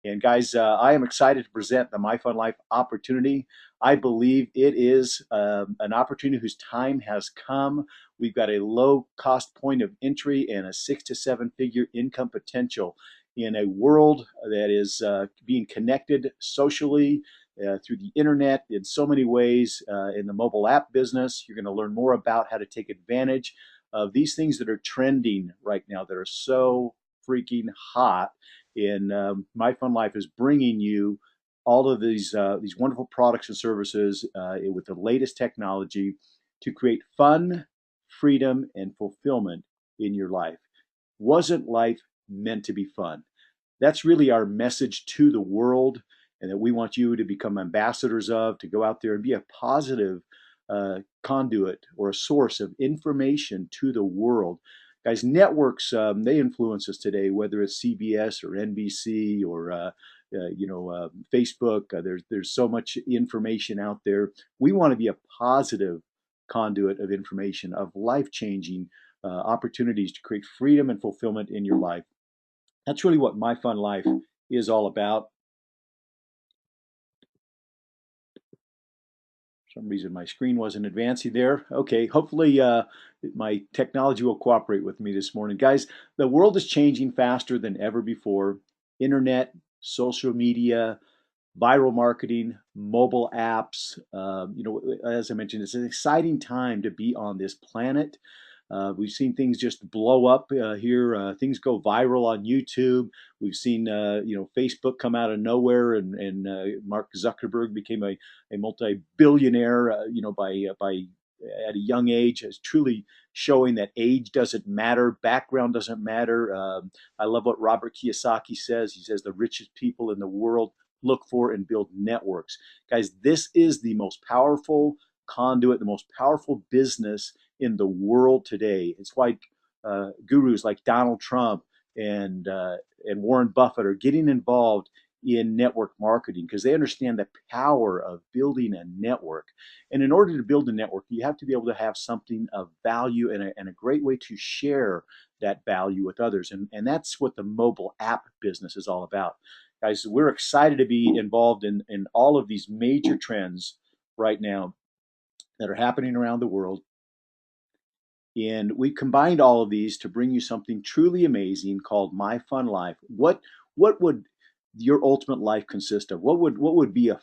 And guys, I am excited to present the MyFunLife opportunity. I believe it is an opportunity whose time has come. We've got a low cost point of entry and a 6 to 7 figure income potential in a world that is being connected socially through the internet in so many ways. In the mobile app business, you're going to learn more about how to take advantage of these things that are trending right now that are so freaking hot. And MyFunLife is bringing you all of these wonderful products and services with the latest technology to create fun, freedom, and fulfillment in your life. Wasn't life meant to be fun? That's really our message to the world, and that we want you to become ambassadors of, to go out there and be a positive conduit or a source of information to the world. Guys, networks, they influence us today, whether it's CBS or NBC or Facebook. There's so much information out there. We want to be a positive conduit of information, of life-changing opportunities to create freedom and fulfillment in your life. That's really what MyFunLife is all about. For some reason my screen wasn't advancing there. Okay, hopefully my technology will cooperate with me this morning. Guys, the world is changing faster than ever before. Internet, social media, viral marketing, mobile apps. As I mentioned, it's an exciting time to be on this planet. We've seen things just blow up here. Things go viral on YouTube. We've seen, Facebook come out of nowhere, and Mark Zuckerberg became a multi-billionaire, by at a young age. Is truly showing that age doesn't matter, background doesn't matter. I love what Robert Kiyosaki says. He says the richest people in the world look for and build networks. Guys, this is the most powerful conduit, the most powerful business in the world today. It's why gurus like Donald Trump and Warren Buffett are getting involved in network marketing because they understand the power of building a network. And in order to build a network, you have to be able to have something of value and a great way to share that value with others. And that's what the mobile app business is all about. Guys, we're excited to be involved in all of these major trends right now that are happening around the world. And we combined all of these to bring you something truly amazing called MyFunLife. What would your ultimate life consist of? What would be a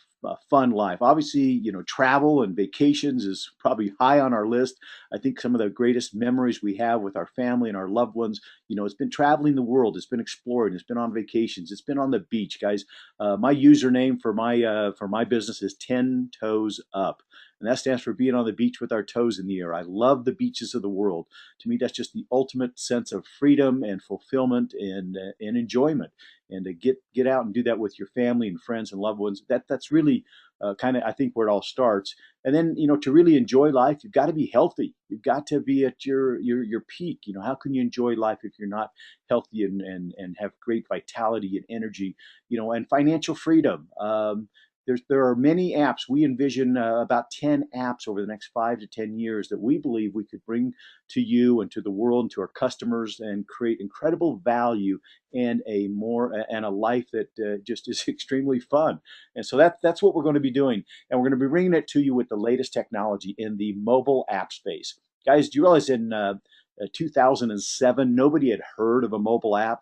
fun life? Obviously, travel and vacations is probably high on our list. I think some of the greatest memories we have with our family and our loved ones, it's been traveling the world, it's been exploring, it's been on vacations, it's been on the beach, guys. My username for my business is 10 Toes Up. And that stands for being on the beach with our toes in the air. I love the beaches of the world. To me, that's just the ultimate sense of freedom and fulfillment and enjoyment. And to get out and do that with your family and friends and loved ones, that's really kind of, I think, where it all starts. And then, to really enjoy life, you've got to be healthy. You've got to be at your peak. How can you enjoy life if you're not healthy and have great vitality and energy, and financial freedom? There are many apps. We envision about 10 apps over the next 5 to 10 years that we believe we could bring to you and to the world and to our customers and create incredible value and a life that just is extremely fun. And so that's what we're going to be doing. And we're going to be bringing it to you with the latest technology in the mobile app space. Guys, do you realize in 2007, nobody had heard of a mobile app?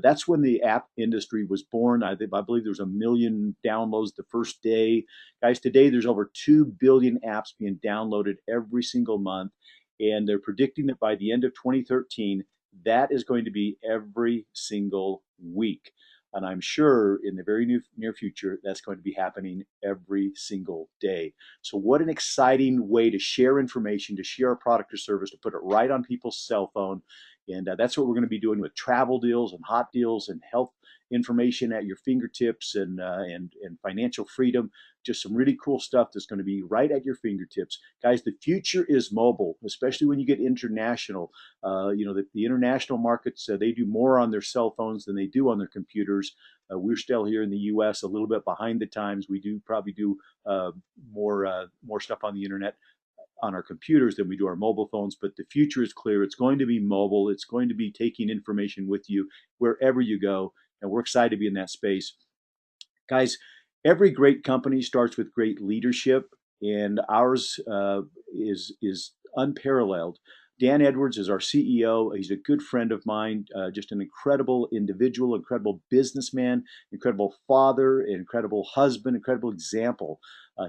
That's when the app industry was born. I believe there was 1 million downloads the first day. Guys, today there's over 2 billion apps being downloaded every single month. And they're predicting that by the end of 2013, that is going to be every single week. And I'm sure in the very near future, that's going to be happening every single day. So, what an exciting way to share information, to share a product or service, to put it right on people's cell phone. And that's what we're going to be doing with travel deals and hot deals and health information at your fingertips and financial freedom. Just some really cool stuff that's going to be right at your fingertips. Guys, the future is mobile, especially when you get international. The international markets, they do more on their cell phones than they do on their computers. We're still here in the U.S. a little bit behind the times. We do probably do more stuff on the internet on our computers than we do our mobile phones, but the future is clear. It's going to be mobile. It's going to be taking information with you wherever you go, and we're excited to be in that space. Guys, every great company starts with great leadership, and ours is unparalleled. Dan Edwards is our CEO. He's a good friend of mine, just an incredible individual, incredible businessman, incredible father, incredible husband, incredible example.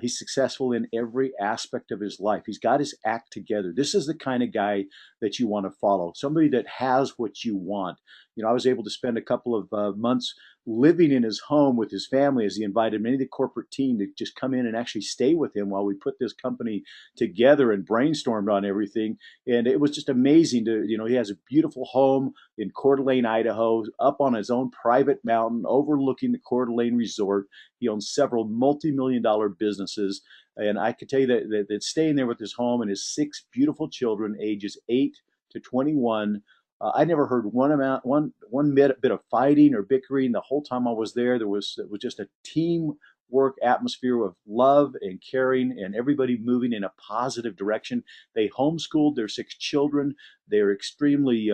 He's successful in every aspect of his life. He's got his act together. This is the kind of guy that you want to follow, somebody that has what you want. I was able to spend a couple of months living in his home with his family as he invited many of the corporate team to just come in and actually stay with him while we put this company together and brainstormed on everything. And it was just amazing he has a beautiful home in Coeur d'Alene, Idaho, up on his own private mountain overlooking the Coeur d'Alene Resort. He owns several multi-million-dollar businesses. And I could tell you that staying there with his home and his 6 beautiful children, ages 8 to 21, I never heard one bit of fighting or bickering the whole time I was there. It was just a teamwork atmosphere of love and caring, and everybody moving in a positive direction. They homeschooled their 6 children. They're extremely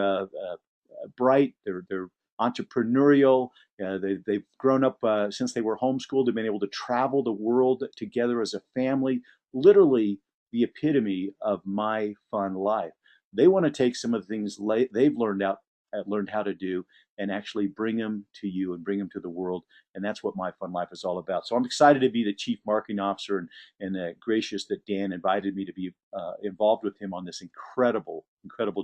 bright. They're entrepreneurial. They've grown up since they were homeschooled. They've been able to travel the world together as a family. Literally the epitome of my fun life. They want to take some of the things they've learned how to do and actually bring them to you and bring them to the world. And that's what My Fun Life is all about. So I'm excited to be the chief marketing officer and gracious that Dan invited me to be involved with him on this incredible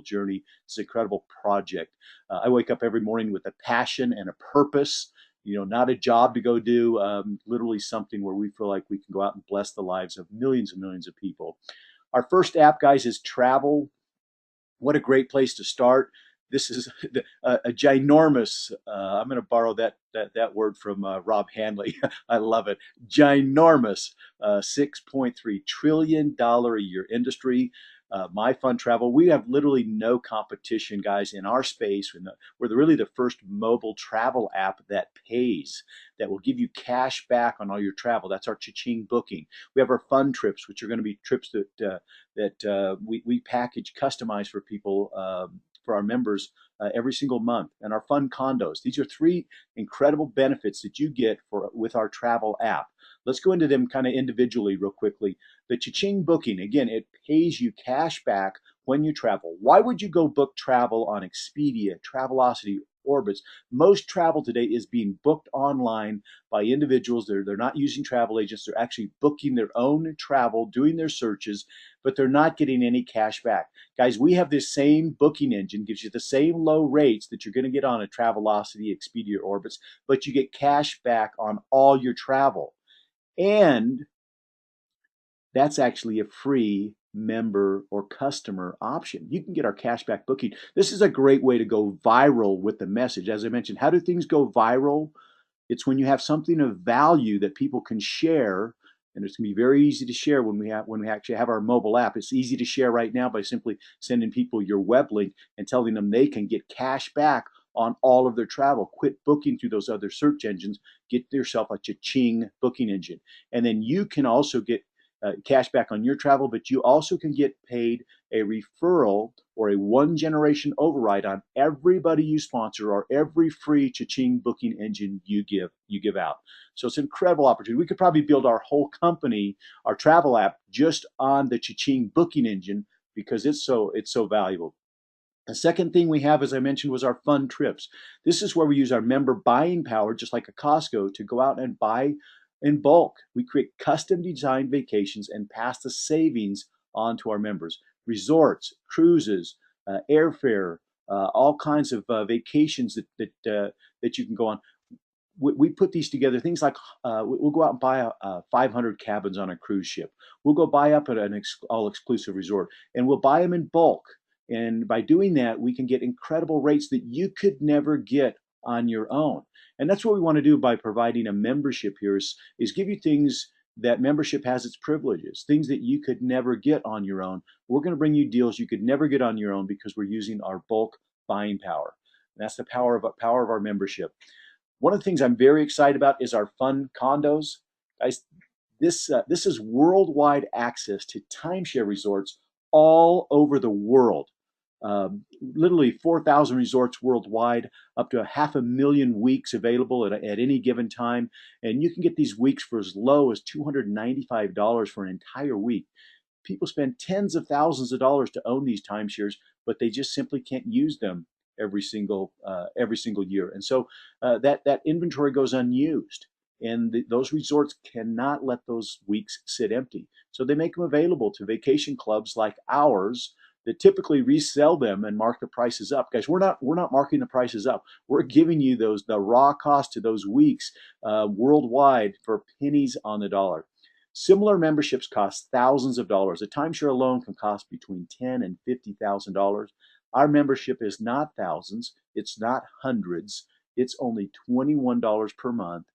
journey, this incredible project. I wake up every morning with a passion and a purpose. Not a job to go do, literally something where we feel like we can go out and bless the lives of millions and millions of people. Our first app, guys, is Travel. What a great place to start. This is a ginormous, I'm going to borrow that word from Rob Hanley. I love it. Ginormous $6.3 trillion a year industry. My Fun Travel, we have literally no competition, guys, in our space. We're really the first mobile travel app that pays, that will give you cash back on all your travel. That's our cha-ching booking. We have our fun trips, which are going to be trips that we package, customize for people, for our members every single month, and our fun condos. These are 3 incredible benefits that you get with our travel app. Let's go into them kind of individually real quickly. The cha-ching booking, again, it pays you cash back when you travel. Why would you go book travel on Expedia, Travelocity, Orbitz? Most travel today is being booked online by individuals. They're not using travel agents. They're actually booking their own travel, doing their searches, but they're not getting any cash back. Guys, we have this same booking engine, gives you the same low rates that you're going to get on a Travelocity, Expedia, or Orbitz, but you get cash back on all your travel. And that's actually a free member or customer option. You can get our cashback booking. This is a great way to go viral with the message. As I mentioned, how do things go viral? It's when you have something of value that people can share, and it's going to be very easy to share when we actually have our mobile app. It's easy to share right now by simply sending people your web link and telling them they can get cash back on all of their travel. Quit booking through those other search engines. Get yourself a cha-ching booking engine, and then you can also get cash back on your travel, but you also can get paid a referral or a one-generation override on everybody you sponsor or every free cha-ching booking engine you give out. So it's an incredible opportunity. We could probably build our whole company, our travel app, just on the cha-ching booking engine because it's so valuable. The second thing we have, as I mentioned, was our fun trips. This is where we use our member buying power, just like a Costco, to go out and buy in bulk. We create custom designed vacations and pass the savings on to our members. Resorts, cruises, airfare, all kinds of vacations that you can go on. We put these together. Things like we'll go out and buy 500 cabins on a cruise ship. We'll go buy up at an all-exclusive resort, and we'll buy them in bulk. And by doing that, we can get incredible rates that you could never get on your own. And that's what we want to do by providing a membership here is give you things that membership has its privileges, things that you could never get on your own. We're going to bring you deals you could never get on your own because we're using our bulk buying power. And that's the power of our membership. One of the things I'm very excited about is our fun condos. Guys, this is worldwide access to timeshare resorts all over the world. Literally 4,000 resorts worldwide, up to 500,000 weeks available at any given time. And you can get these weeks for as low as $295 for an entire week. People spend tens of thousands of dollars to own these timeshares, but they just simply can't use them every single year. And so that inventory goes unused. And those resorts cannot let those weeks sit empty. So they make them available to vacation clubs like ours that typically resell them and mark the prices up. Guys, we're not marking the prices up. We're giving you the raw cost to those weeks worldwide for pennies on the dollar. Similar memberships cost thousands of dollars. A timeshare alone can cost between $10,000 and $50,000. Our membership is not thousands. It's not hundreds. It's only $21 per month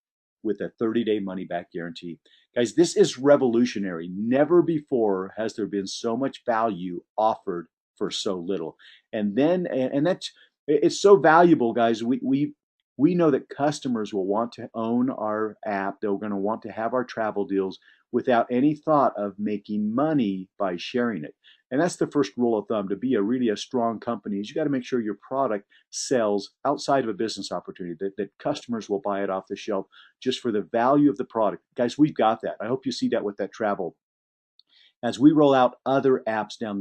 with a 30-day money-back guarantee. Guys, this is revolutionary. Never before has there been so much value offered for so little. And that's it's so valuable, guys. We know that customers will want to own our app. They're going to want to have our travel deals without any thought of making money by sharing it. And that's the first rule of thumb. To be really a strong company is you got to make sure your product sells outside of a business opportunity, that customers will buy it off the shelf just for the value of the product. Guys, we've got that. I hope you see that with that travel. As we roll out other apps down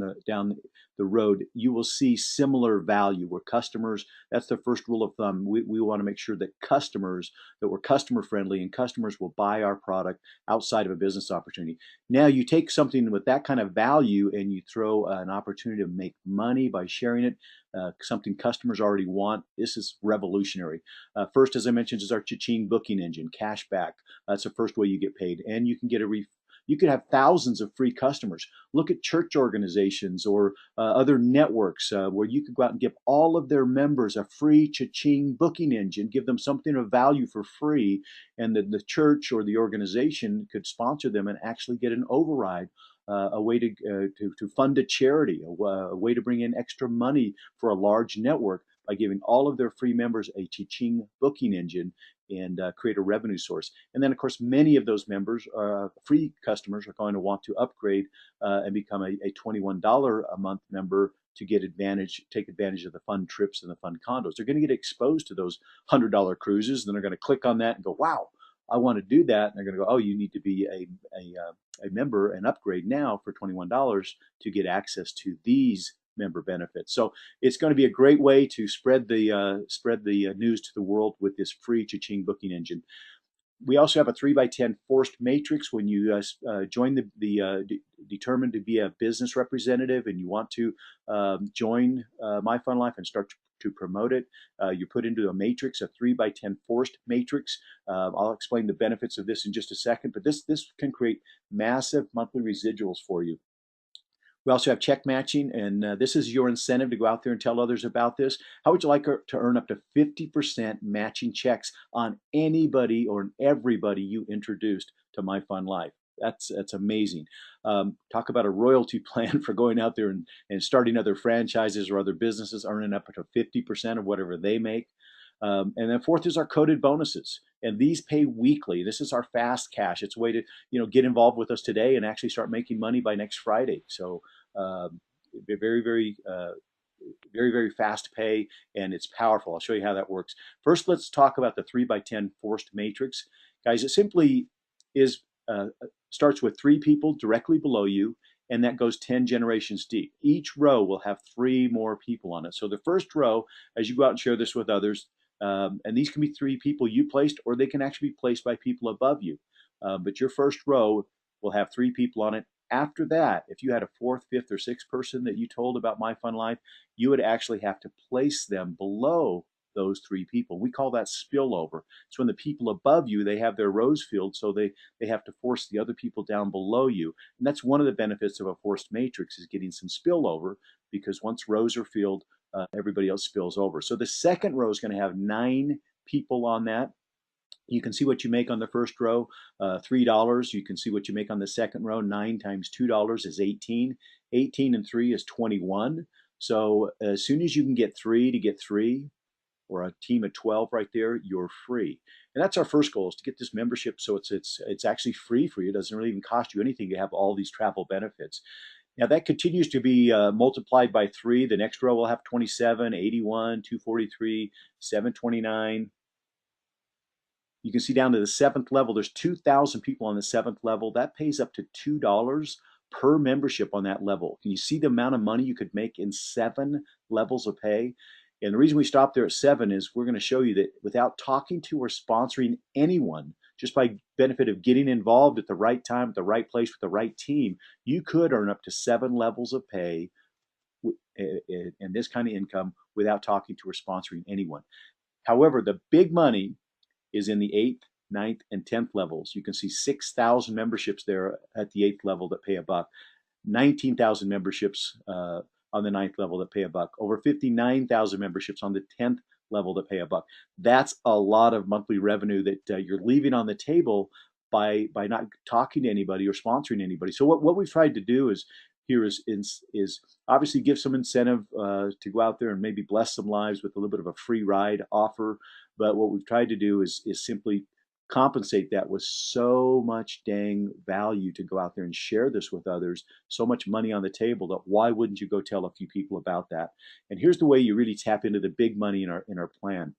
the road, you will see similar value where customers, that's the first rule of thumb. We want to make sure that we're customer friendly and customers will buy our product outside of a business opportunity. Now you take something with that kind of value and you throw an opportunity to make money by sharing it, something customers already want. This is revolutionary. First, as I mentioned, is our cha-ching booking engine, cashback. That's the first way you get paid. And you can get you could have thousands of free customers. Look at church organizations or other networks where you could go out and give all of their members a free cha-ching booking engine, give them something of value for free, and the church or the organization could sponsor them and actually get an override, a way to fund a charity, a way to bring in extra money for a large network by giving all of their free members a cha-ching booking engine and create a revenue source. And then, of course, many of those members, free customers, are going to want to upgrade and become a $21 a month member to take advantage of the fun trips and the fun condos. They're going to get exposed to those $100 cruises, and then they're going to click on that and go, wow, I want to do that. And they're going to go, oh, you need to be a member and upgrade now for $21 to get access to these member benefits. So it's going to be a great way to spread the news to the world with this free cha-ching booking engine. We also have a 3x10 forced matrix when you determined to be a business representative and you want to join MyFunLife and start to promote it. You put into a matrix, a 3x10 forced matrix. I'll explain the benefits of this in just a second, but this can create massive monthly residuals for you. We also have check matching, and this is your incentive to go out there and tell others about this. How would you like to earn up to 50% matching checks on anybody or everybody you introduced to MyFunLife? That's amazing. Talk about a royalty plan for going out there and starting other franchises or other businesses, earning up to 50% of whatever they make. And then fourth is our coded bonuses. And these pay weekly. This is our fast cash. It's a way to get involved with us today and actually start making money by next Friday. So very, very, very, very fast pay, and it's powerful. I'll show you how that works. First, let's talk about the 3x10 forced matrix. Guys, it simply is starts with 3 people directly below you, and that goes 10 generations deep. Each row will have 3 more people on it. So the first row, as you go out and share this with others, and these can be 3 people you placed, or they can actually be placed by people above you. But your first row will have 3 people on it. After that, if you had a 4th, 5th, or 6th person that you told about MyFunLife, you would actually have to place them below those 3 people. We call that spillover. It's when the people above you, they have their rows filled, so they have to force the other people down below you. And that's one of the benefits of a forced matrix, is getting some spillover, because once rows are filled, everybody else spills over. So the second row is going to have 9 people on that. You can see what you make on the first row, $3. You can see what you make on the second row. 9 times $2 is 18. 18 and 3 is 21. So as soon as you can get 3 to get 3, or a team of 12 right there, you're free. And that's our first goal, is to get this membership so it's actually free for you. It doesn't really even cost you anything to have all these travel benefits. Now that continues to be multiplied by 3. The next row will have 27, 81, 243, 729. You can see down to the 7th level, there's 2,000 people on the 7th level. That pays up to $2 per membership on that level. Can you see the amount of money you could make in 7 levels of pay? And the reason we stopped there at 7 is we're going to show you that without talking to or sponsoring anyone, just by benefit of getting involved at the right time, at the right place, with the right team, you could earn up to 7 levels of pay and this kind of income without talking to or sponsoring anyone. However, the big money is in the 8th, 9th, and 10th levels. You can see 6,000 memberships there at the 8th level that pay $1, 19,000 memberships on the 9th level that pay $1, over 59,000 memberships on the 10th level that pay $1. That's a lot of monthly revenue that you're leaving on the table by not talking to anybody or sponsoring anybody. So what we've tried to do is obviously give some incentive to go out there and maybe bless some lives with a little bit of a free ride offer. But what we've tried to do is simply compensate that with so much dang value to go out there and share this with others, so much money on the table that why wouldn't you go tell a few people about that? And here's the way you really tap into the big money in our plan.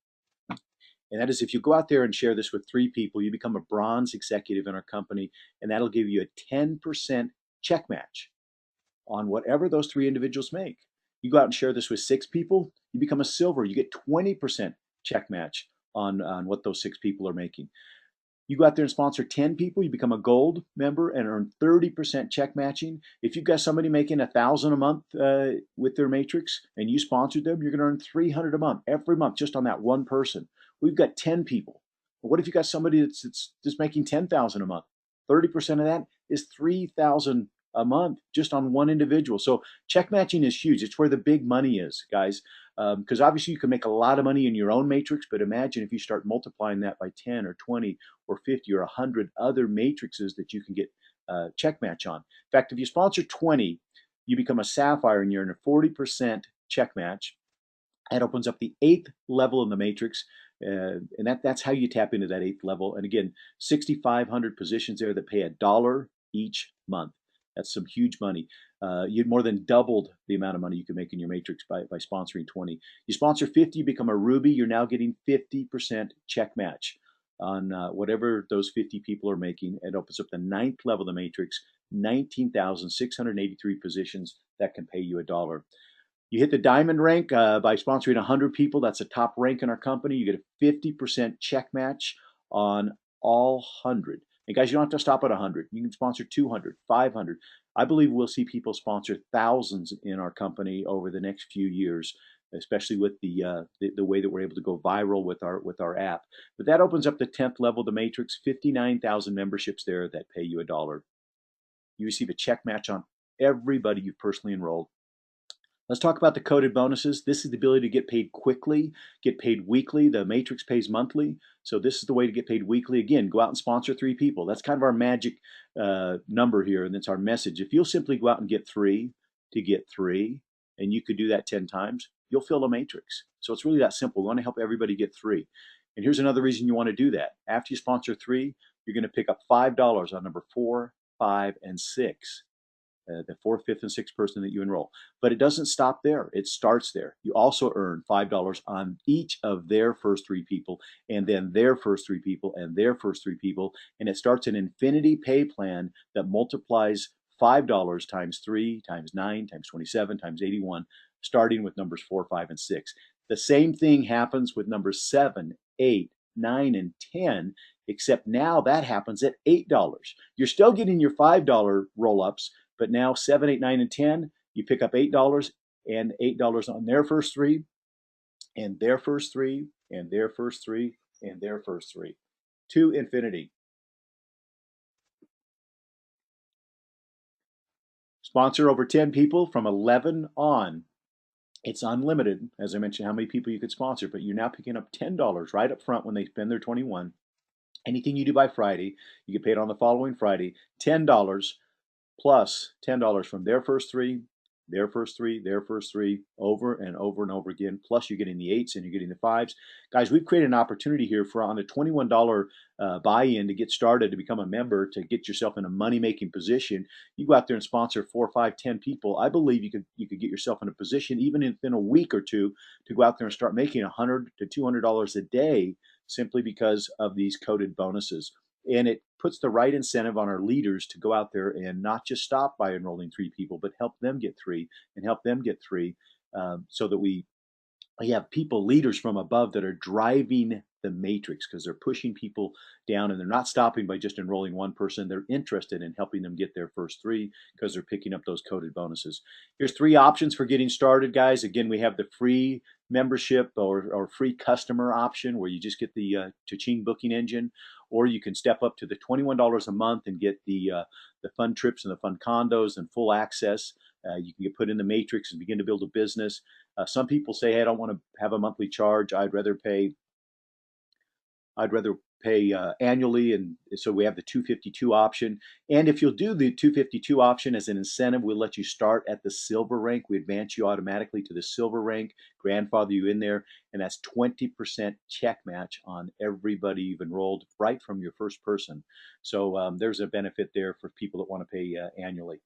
And that is if you go out there and share this with 3 people, you become a bronze executive in our company, and that'll give you a 10% check match on whatever those 3 individuals make. You go out and share this with 6 people, you become a silver. You get 20% check match on what those 6 people are making. You go out there and sponsor 10 people, you become a gold member and earn 30% check matching. If you've got somebody making $1,000 a month with their matrix and you sponsored them, you're going to earn $300 a month every month just on that one person. We've got 10 people. But what if you got somebody that's just making $10,000 a month? 30% of that is $3,000 a month just on one individual. So check matching is huge. It's where the big money is, guys. Because obviously you can make a lot of money in your own matrix, but imagine if you start multiplying that by 10 or 20 or 50 or 100 other matrices that you can get check match on. In fact, if you sponsor 20, you become a sapphire and you're in a 40% check match. That opens up the 8th level in the matrix. And that's how you tap into that 8th level. And again, 6,500 positions there that pay $1 each month. That's some huge money. You'd more than doubled the amount of money you can make in your matrix by sponsoring 20. You sponsor 50, you become a ruby. You're now getting 50% check match on whatever those 50 people are making. It opens up the 9th level of the matrix, 19,683 positions that can pay you $1. You hit the diamond rank by sponsoring 100 people. That's a top rank in our company. You get a 50% check match on all 100. And guys, you don't have to stop at 100. You can sponsor 200, 500. I believe we'll see people sponsor thousands in our company over the next few years, especially with the way that we're able to go viral with our app. But that opens up the 10th level, the matrix, 59,000 memberships there that pay you $1. You receive a check match on everybody you've personally enrolled. Let's talk about the coded bonuses. This is the ability to get paid quickly, get paid weekly. The matrix pays monthly. So this is the way to get paid weekly. Again, go out and sponsor 3 people. That's kind of our magic number here, and that's our message. If you'll simply go out and get 3 to get 3, and you could do that 10 times, you'll fill a matrix. So it's really that simple. We want to help everybody get 3. And here's another reason you want to do that. After you sponsor 3, you're going to pick up $5 on number 4, 5, and 6. The 4th, 5th, and 6th person that you enroll. But it doesn't stop there. It starts there. You also earn $5 on each of their first 3 people, and then their first 3 people, and their first 3 people. And it starts an infinity pay plan that multiplies $5 times 3 times 9 times 27 times 81, starting with numbers 4, 5, and 6. The same thing happens with numbers 7, 8, 9, and 10, except now that happens at $8. You're still getting your $5 roll-ups, but now 7, 8, 9, and 10, you pick up $8 and $8 on their first 3, and their first 3, and their first 3, and their first 3, to infinity. Sponsor over 10 people from 11 on. It's unlimited, as I mentioned, how many people you could sponsor, but you're now picking up $10 right up front when they spend their 21. Anything you do by Friday, you get paid on the following Friday, $10 plus $10 from their first 3, their first three, their first three, over and over and over again. Plus, you're getting the eights and you're getting the fives. Guys, we've created an opportunity here for on a $21 buy-in to get started, to become a member, to get yourself in a money-making position. You go out there and sponsor 4, 5, 10 people. I believe you could get yourself in a position, even in a week or two, to go out there and start making $100 to $200 a day simply because of these coded bonuses. And it puts the right incentive on our leaders to go out there and not just stop by enrolling three people, but help them get three and help them get three, so that we have people, leaders from above, that are driving the matrix because they're pushing people down, and they're not stopping by just enrolling one person. They're interested in helping them get their first three because they're picking up those coded bonuses. Here's three options for getting started, guys. Again, we have the free membership or free customer option where you just get the Cha-Ching booking engine, or you can step up to the $21 a month and get the fun trips and the fun condos and full access. You can get put in the matrix and begin to build a business. Some people say, "Hey, I don't want to have a monthly charge. I'd rather pay annually," and so we have the 252 option. And if you'll do the 252 option as an incentive, we'll let you start at the silver rank. We advance you automatically to the silver rank, grandfather you in there, and that's 20% check match on everybody you've enrolled right from your first person. So there's a benefit there for people that want to pay annually.